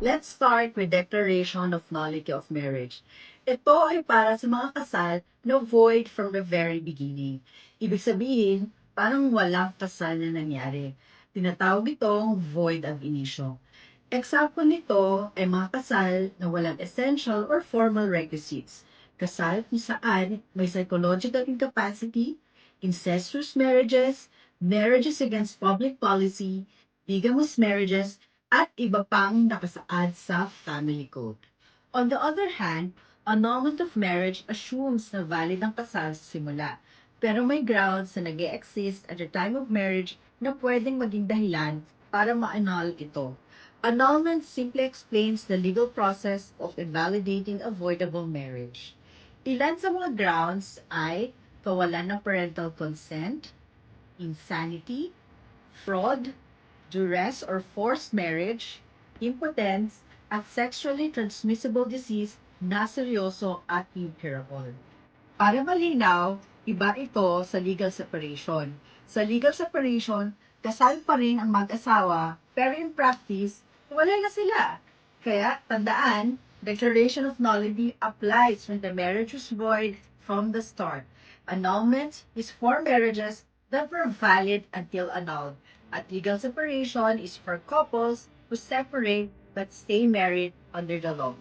Let's start with Declaration of Nullity of Marriage. Ito ay para sa mga kasal na void from the very beginning. Ibig sabihin, parang walang kasal na nangyari. Tinatawag itong void ab initio. Example nito ay mga kasal na walang essential or formal requisites. Kasal kung saan may psychological incapacity, incestuous marriages, marriages against public policy, bigamous marriages, at iba pang nakasaad sa family code. On the other hand, annulment of marriage assumes na valid ang kasal sa simula, pero may grounds na nag exist at the time of marriage na pwedeng maging dahilan para ma-annul ito. Annulment simply explains the legal process of invalidating avoidable marriage. Ilan sa mga grounds ay kawalan ng parental consent, insanity, fraud, duress or forced marriage, impotence, at sexually transmissible disease na seryoso at incurable. Para malinaw, iba ito sa legal separation. Sa legal separation, kasal pa rin ang mag-asawa, pero in practice, wala na sila. Kaya, tandaan, declaration of nullity applies when the marriage was void from the start. Annulment is for marriages that were valid until annulled. At legal separation is for couples who separate but stay married under the law.